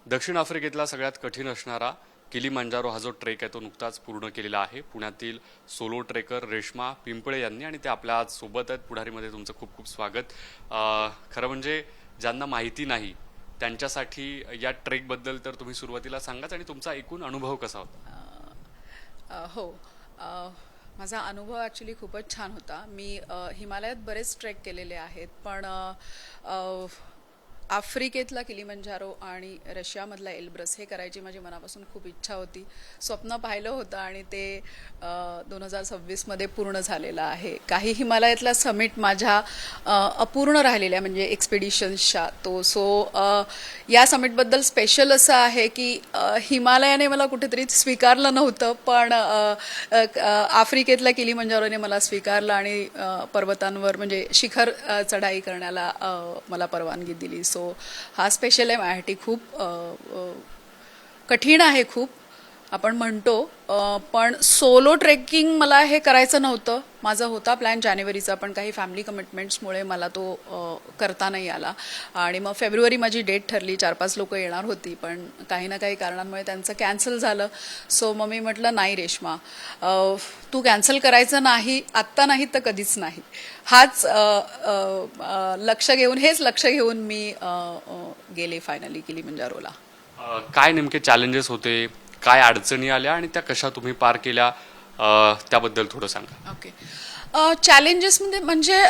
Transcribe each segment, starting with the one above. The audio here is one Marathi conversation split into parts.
दक्षिण आफ्रिकेतला सगळ्यात कठीण असणारा किलीमंजारो हा जो ट्रेक आहे तो नुकताच पूर्ण केलेला आहे. पुण्यातील सोलो ट्रेकर रेश्मा पिंपळे यांनी आणि ते आपल्या आज सोबत आहेत. पुढारीमध्ये तुमचं खूप खूप स्वागत. खरं म्हणजे ज्यांना माहिती नाही त्यांच्यासाठी या ट्रेकबद्दल तर तुम्ही सुरुवातीला सांगाच आणि तुमचा एकूण अनुभव कसा होता? हो. अ, माझा अनुभव ॲक्च्युली खूपच छान होता. मी हिमालयात बरेच ट्रेक केलेले आहेत, पण अ, आफ्रिकेतला किलीमंजारो आणि रशियामधला एल्ब्रस हे करायची माझी मनापासून खूप इच्छा होती. स्वप्न पाहिलं होतं आणि ते 2026मध्ये पूर्ण झालेलं आहे. काही हिमालयातल्या समिट माझ्या अपूर्ण राहिलेल्या म्हणजे एक्सपिडिशन्सच्या या समिटबद्दल स्पेशल असं आहे की हिमालयाने मला कुठेतरी स्वीकारलं नव्हतं, पण आफ्रिकेतल्या किलीमंजारोने मला स्वीकारलं आणि पर्वतांवर म्हणजे शिखर चढाई करण्याला मला परवानगी दिली. सो हा स्पेशल आहे माझ्यासाठी. खूप कठीण आहे खूप आपण म्हणतो, पण सोलो ट्रेकिंग मला हे करायचं नव्हतं. माझा होता प्लॅन जानेवारीचा, पण काही फॅमिली कमिटमेंट्समुळे मला तो करता नाही आला. आणि मग फेब्रुवारी माझी डेट ठरली. 4-5 लोक येणार होती, पण काही ना काही कारणांमुळे त्यांचं कॅन्सल झालं. सो मग मी म्हटलं नाही रेश्मा, तू कॅन्सल करायचं नाही, आत्ता नाही तर कधीच नाही. हेच लक्ष घेऊन मी गेले फायनली किलीमंजारोला. काय नेमके चॅलेंजेस होते, काय अडचणी आल्या आणि त्या कशा तुम्ही पार केल्या, त्याबद्दल थोडं सांगा. ओके. चॅलेंजेसमध्ये म्हणजे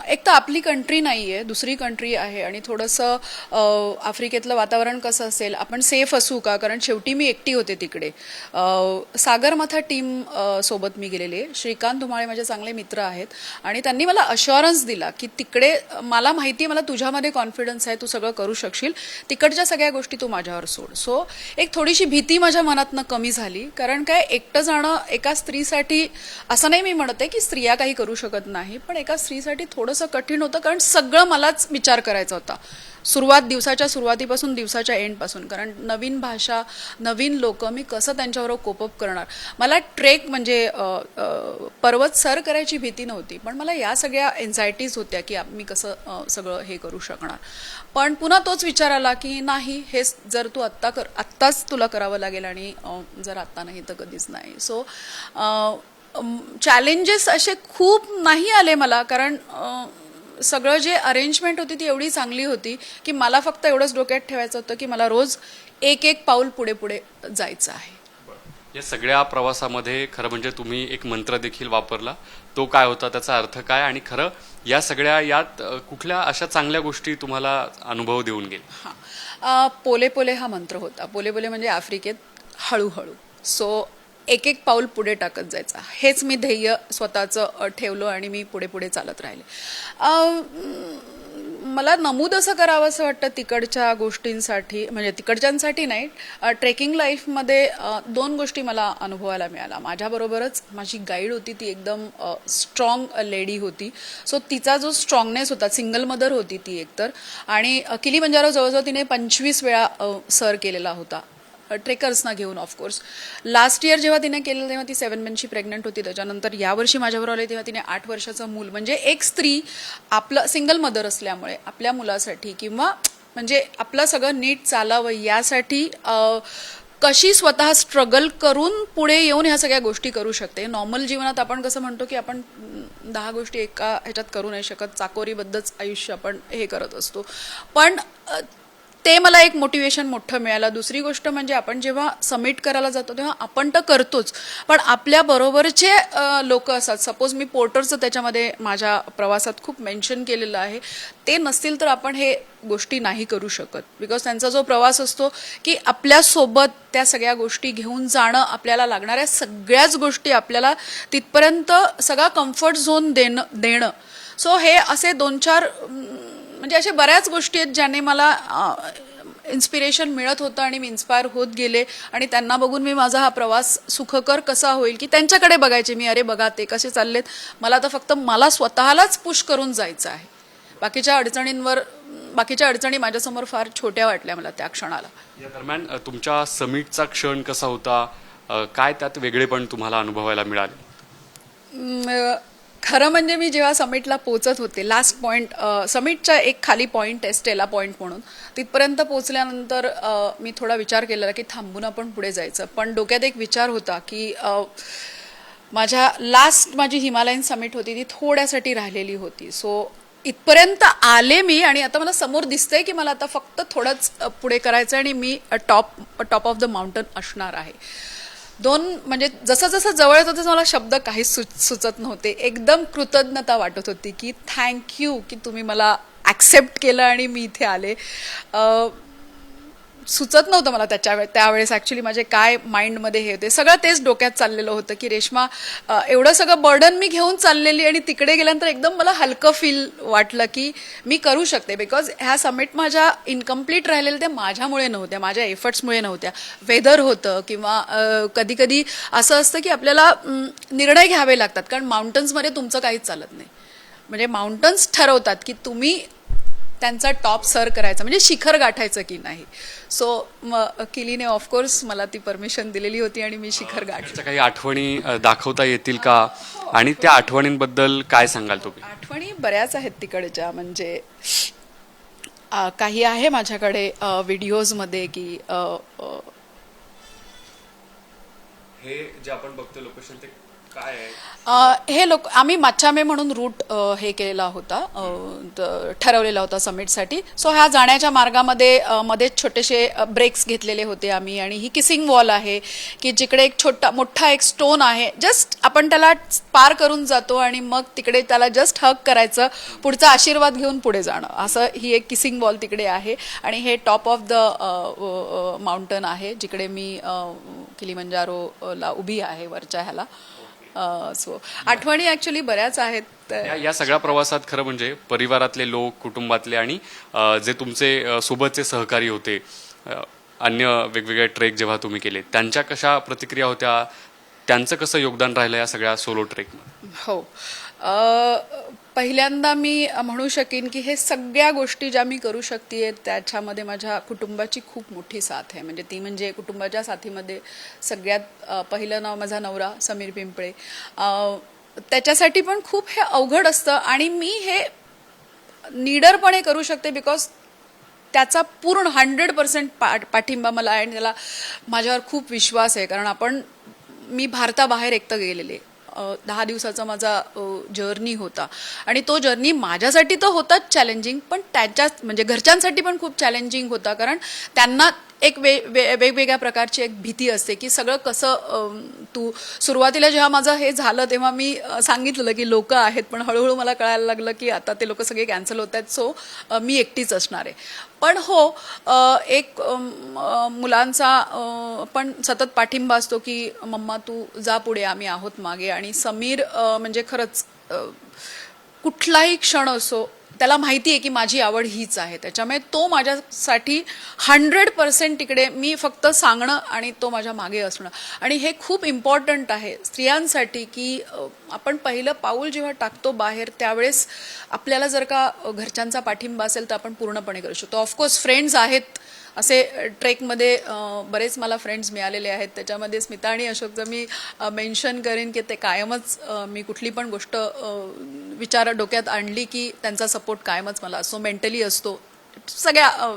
एक तर आपली कंट्री नाही आहे, दुसरी कंट्री आहे आणि थोडंसं आफ्रिकेतलं वातावरण कसं असेल, आपण सेफ असू का, कारण शेवटी मी एकटी होते तिकडे. सागरमाथा टीम सोबत मी गेलेले. श्रीकांत धुमाळे माझे चांगले मित्र आहेत आणि त्यांनी मला अश्युरन्स दिला की तिकडे मला माहिती आहे, मला तुझ्यामध्ये कॉन्फिडन्स आहे, तू सगळं करू शकशील, तिकडच्या सगळ्या गोष्टी तू माझ्यावर सोड. सो एक थोडीशी भीती माझ्या मनातनं कमी झाली. कारण काय, एकटं जाणं एका स्त्रीसाठी, असं नाही मी म्हणत आहे की स्त्रिया काही करू शकत नाही, पण एका स्त्रीसाठी थोडंसं कठीण होतं, कारण सगळं मलाच विचार करायचा होता. दिवसाच्या सुरुवातीपासून दिवसाच्या एंडपासून. कारण नवीन भाषा, नवीन लोक, मी कसं त्यांच्याबरोबर कोपअप करणार. मला ट्रेक म्हणजे पर्वत सर करायची भीती नव्हती, पण मला या सगळ्या एन्झायटीज होत्या की मी कसं सगळं हे करू शकणार. पण पुन्हा तोच विचार आला की नाही, हे जर तू आत्ताच तुला करावं लागेल आणि जर आत्ता नाही तर कधीच नाही. सो चॅलेंजेस असे खूप नाही आले मला, कारण सगळं जे अरेंजमेंट होती ती एवढी चांगली होती की मला फक्त एवढंच डोक्यात ठेवायचं होतं की मला रोज एक एक पाऊल पुढे पुढे जायचं आहे. या सगळ्या प्रवासामध्ये खरं म्हणजे तुम्ही एक मंत्र देखील वापरला. तो काय होता, त्याचा अर्थ काय, आणि खरं या सगळ्या यात कुठल्या अशा चांगल्या गोष्टी तुम्हाला अनुभव देऊन गेले? पोले पोले हा मंत्र होता. पोले पोले म्हणजे आफ्रिकेत हळूहळू. सो एक एक पाऊल पुढे टाकत जायचा, हेच मी ध्येय स्वतःचं ठेवलं आणि मी पुढे पुढे चालत राहिले. मला नमूद असं करावं असं वाटतं तिकडच्या गोष्टींसाठी, म्हणजे तिकडच्यांसाठी नाही, ट्रेकिंग लाईफमध्ये 2 गोष्टी मला अनुभवायला मिळाल्या. माझ्याबरोबरच माझी गाईड होती, ती एकदम स्ट्रॉंग लेडी होती. सो तिचा जो स्ट्रॉंगनेस होता, सिंगल मदर होती ती एकतर, आणि किलीमंजारो जवळजवळ तिने 25 वेळा सर केलेला होता ट्रेकर्सना घेऊन. ऑफकोर्स लास्ट इयर जेव्हा तिने केलं तेव्हा ती 7 मंथची प्रेग्नंट होती. त्याच्यानंतर यावर्षी माझ्याबरोबर आले तेव्हा तिने 8 वर्षाचं मूल. म्हणजे एक स्त्री आपलं सिंगल मदर असल्यामुळे आपल्या मुलासाठी किंवा म्हणजे आपलं सगळं नीट चालावं यासाठी कशी स्वतः स्ट्रगल करून पुढे येऊन ह्या सगळ्या गोष्टी करू शकते. नॉर्मल जीवनात आपण कसं म्हणतो की आपण 10 गोष्टी एका ह्याच्यात करू नाही शकत, चाकोरीबद्धच आयुष्य आपण हे करत असतो, पण ते मला एक मोटिवेशन मोठं मिळालं. दुसरी गोष्ट म्हणजे आपण जेव्हा समिट करायला जातो तेव्हा आपण तर करतोच, पण आपल्या बरोबरचे लोक असतात. सपोज मी पोर्टरचं त्याच्यामध्ये माझ्या प्रवासात खूप मेन्शन केलेलं आहे. ते नसतील तर आपण हे गोष्टी नाही करू शकत. बिकॉज त्यांचा जो प्रवास असतो की आपल्यासोबत त्या सगळ्या गोष्टी घेऊन जाणं, आपल्याला लागणाऱ्या सगळ्याच गोष्टी आपल्याला तिथपर्यंत सगळा कम्फर्ट झोन देणं. सो हे असे 2-4 म्हणजे अशा बऱ्याच गोष्टी आहेत ज्याने मला इन्स्पिरेशन मिळत होतं आणि मी इन्स्पायर होत गेले. आणि त्यांना बघून मी माझा हा प्रवास सुखकर कसा होईल की त्यांच्याकडे बघायचे मी, अरे बघा ते कसे चाललेत, मला तर फक्त मला स्वतःलाच पुश करून जायचं आहे. बाकीच्या अडचणी माझ्यासमोर फार छोट्या वाटल्या मला त्या क्षणाला. या दरम्यान तुमच्या समिटचा क्षण कसा होता, काय त्यात वेगळेपण तुम्हाला अनुभवायला मिळाले? खरं म्हणजे मी जेव्हा समिटला पोहोचत होते, लास्ट पॉईंट, समिटच्या एक खाली पॉईंट आहे स्टेला पॉईंट म्हणून, तिथपर्यंत पोहोचल्यानंतर मी थोडा विचार केलेला की थांबून आपण पुढे जायचं. पण डोक्यात एक विचार होता की माझी हिमालयन समिट होती ती थोड्यासाठी राहिलेली होती. सो इथपर्यंत आले मी आणि आता मला समोर दिसतंय की मला आता फक्त थोडंच पुढे करायचं आणि मी टॉप ऑफ द माउंटन असणार आहे. म्हणजे जसं जसं जवळ येत होतं मला शब्द काहीच सुचत नव्हते. एकदम कृतज्ञता वाटत होती की थँक्यू की तुम्ही मला ॲक्सेप्ट केलं आणि मी इथे आले. सुचत नव्हतं मला त्यावेळेस ॲक्च्युली माझे काय माइंडमध्ये हे होते. सगळं तेच डोक्यात चाललेलं होतं की रेश्मा, एवढं सगळं बर्डन मी घेऊन चाललेली आणि तिकडे गेल्यानंतर एकदम मला हलकं फील वाटलं की मी करू शकते. बिकॉज ह्या समिट माझ्या इनकम्प्लीट राहिलेल्या त्या माझ्यामुळे नव्हत्या, माझ्या एफर्ट्समुळे नव्हत्या. वेदर होतं किंवा कधी कधी असं असतं की आपल्याला निर्णय घ्यावे लागतात, कारण माउंटन्समध्ये तुमचं काहीच चालत नाही. म्हणजे माउंटन्स ठरवतात की तुम्ही त्यांचा टॉप सर करायचा, म्हणजे शिखर गाठायचं की नाही. सो किलीने ऑफकोर्स मला ती परमिशन दिलेली होती आणि मी शिखर गाठलं. त्याच्या काही आठवणी दाखवता येतील का, आणि त्या आठवणींबद्दल काय सांगाल तुम्ही? आठवणी बऱ्याच आहेत तिकडच्या. म्हणजे काही आहे माझ्याकडे व्हिडिओजमध्ये की हे जे आपण बघतो लोकेशन ते काय आहे? हे आम्ही माचामे म्हणून रूट हे केलेला होता, ठरवलेला होता समिटसाठी. सो ह्या जाण्याच्या मार्गामध्ये मध्येच छोटेसे ब्रेक्स घेतलेले होते आम्ही. आणि ही किसिंग वॉल आहे की जिकडे एक मोठा एक स्टोन आहे, जस्ट आपण त्याला पार करून जातो आणि मग तिकडे त्याला जस्ट हग करायचं, पुढचा आशीर्वाद घेऊन पुढे जाणं, असं ही एक किसिंग वॉल तिकडे आहे. आणि हे टॉप ऑफ द माउंटन आहे जिकडे मी किलिमंजारोला उभी आहे वरच्या ह्याला. सो आठवणी ॲक्च्युली बऱ्याच आहेत. या सगळ्या प्रवासात खरं म्हणजे परिवारातले लोक, कुटुंबातले आणि जे तुमचे सोबतचे सहकारी होते, अन्य वेगवेगळे ट्रेक जेव्हा तुम्ही केले, त्यांच्या कशा प्रतिक्रिया होत्या, त्यांचं कसं योगदान राहिलं या सगळ्या सोलो ट्रेकमध्ये? हो, पहिल्यांदा मी म्हणू शकेन की हे सगळ्या गोष्टी ज्या मी करू शकते त्याच्यामध्ये माझ्या कुटुंबाची खूप मोठी साथ आहे. म्हणजे ती म्हणजे कुटुंबाच्या साथीमध्ये सगळ्यात पहिलं नाव माझा नवरा समीर पिंपळे. त्याच्यासाठी पण खूप हे अवघड असतं आणि मी हे निडरपणे करू शकते बिकॉज त्याचा पूर्ण 100% पाठिंबा मला आहे आणि त्याला माझ्यावर खूप विश्वास आहे. कारण मी भारताबाहेर एकटं गेलेले, 10 दिवसाचा माझा जर्नी होता आणि तो जर्नी माझ्यासाठी तर होताच चॅलेंजिंग, पण त्याच्यात म्हणजे घरच्यांसाठी पण खूप चॅलेंजिंग होता. कारण त्यांना एक वेगवेगळ्या प्रकारची एक भीती असते की सगळं कसं तू सुरुवातीला जेव्हा माझं हे झालं तेव्हा मी सांगितलं की लोक आहेत, पण हळूहळू मला कळायला लागलं की आता ते लोक सगळे कॅन्सल होत आहेत. सो मी एकटीच असणार आहे. पण हो, एक मुलांचा पण सतत पाठिंबा असतो की मम्मा तू जा पुढे, आम्ही आहोत मागे. आणि समीर म्हणजे खरंच कुठलाही क्षण असो त्याला माहिती आहे की माझी आवड हीच आहे, त्याच्यामुळे तो माझ्यासाठी 100% तिकडे, मी फक्त सांगणं आणि तो माझ्या मागे असणं. आणि हे खूप इम्पॉर्टंट आहे स्त्रियांसाठी की आपण पहिलं पाऊल जेव्हा टाकतो बाहेर त्यावेळेस आपल्याला जर का घरच्यांचा पाठिंबा असेल तर आपण पूर्णपणे करू शकतो. ऑफकोर्स फ्रेंड्स आहेत, असे ट्रेकमध्ये बरेच मला फ्रेंड्स मिळालेले आहेत. त्याच्यामध्ये स्मिता आणि अशोकचं मी मेन्शन करेन की ते कायमच मी कुठली पण गोष्ट विचार डोक्यात आणली की त्यांचा सपोर्ट कायमच मला असतो, मेंटली असतो. सगळ्या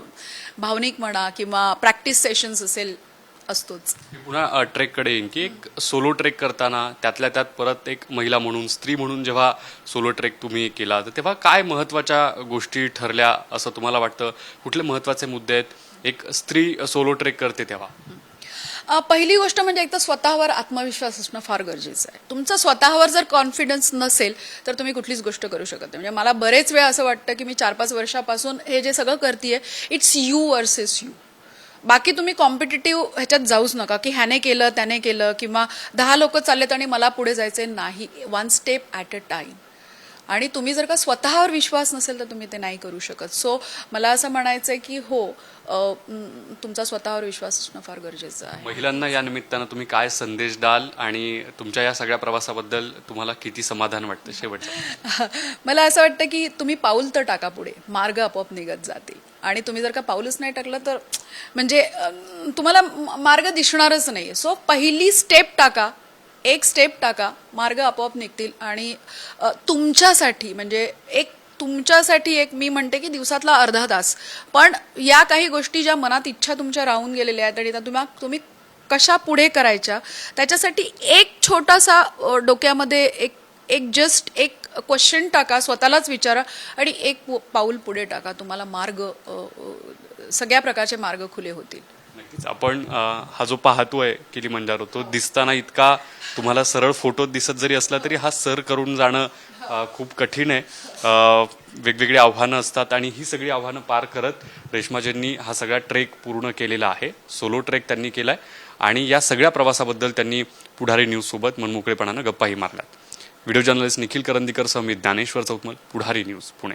भावनिक म्हणा किंवा प्रॅक्टिस सेशन्स असेल असतोच. पुन्हा ट्रेककडे येईन की एक सोलो ट्रेक करताना त्यातल्या त्यात परत एक महिला म्हणून, स्त्री म्हणून जेव्हा सोलो ट्रेक तुम्ही केला तर तेव्हा काय महत्त्वाच्या गोष्टी ठरल्या असं तुम्हाला वाटतं? कुठले महत्त्वाचे मुद्दे आहेत एक स्त्री सोलो ट्रेक करते तेव्हा? पहिली गोष्ट म्हणजे एक तर स्वतःवर आत्मविश्वास असणं फार गरजेचं आहे. तुमचा स्वतःवर जर कॉन्फिडन्स नसेल तर तुम्ही कुठलीच गोष्ट करू शकत नाही. म्हणजे मला बरेच वेळा असं वाटतं की मी 4-5 वर्षापासून हे जे सगळं करतेय इट्स यू वर्सेस यू. बाकी तुम्ही कॉम्पिटिटिव्ह ह्याच्यात जाऊच नका की ह्याने केलं त्याने केलं किंवा 10 लोक चाललेत आणि मला पुढे जायचे नाही. 1 स्टेप ॲट अ टाइम. आणि तुम्ही जर का स्वतःवर विश्वास नसेल तर तुम्ही ते नाही करू शकत. सो मला असं म्हणायचं आहे की हो, तुमचा स्वतःवर विश्वास असणं फार गरजेचं आहे. महिलांना या निमित्तानं तुम्ही काय संदेश द्याल आणि तुमच्या या सगळ्या प्रवासाबद्दल तुम्हाला किती समाधान वाटतं शेवटचं? मला असं वाटतं की तुम्ही पाऊल तर टाका पुढे, मार्ग आपोआप निघत जातील. आणि तुम्ही जर का पाऊलच नाही टाकलं तर म्हणजे तुम्हाला मार्ग दिसणारच नाही. सो पहिली स्टेप टाका, एक स्टेप टाका, मार्ग आपोआप निघतील आणि तुमच्यासाठी म्हणजे तुमच्यासाठी एक मी म्हणते की दिवसातला अर्धा तास, पण या काही गोष्टी ज्या मनात इच्छा तुमच्या राहून गेलेल्या आहेत आणि त्या तुम्ही कशा पुढे करायच्या त्याच्यासाठी एक छोटासा डोक्यामध्ये एक जस्ट एक क्वेश्चन टाका, स्वतःलाच विचारा आणि एक पाऊल पुढे टाका. तुम्हाला मार्ग सगळ्या प्रकारचे मार्ग खुले होतील. नक्कीच आपण हा जो पाहतोय किलीमंजारो तो दिसताना इतका तुम्हाला सरळ फोटोत दिसत जरी असला तरी हा सर करून जाणं खूप कठीण आहे. वेगवेगळी आव्हानं असतात आणि ही सगळी आव्हानं पार करत रेश्माजींनी हा सगळा ट्रेक पूर्ण केलेला आहे. सोलो ट्रेक त्यांनी केलाय आणि या सगळ्या प्रवासाबद्दल त्यांनी पुढारी न्यूज सोबत मनमोकळेपणानं गप्पाही मारल्यात. व्हिडिओ जर्नलिस्ट निखिल करंदीकर सह मी ज्ञानेश्वर चौतमल, पुढारी न्यूज, पुणे.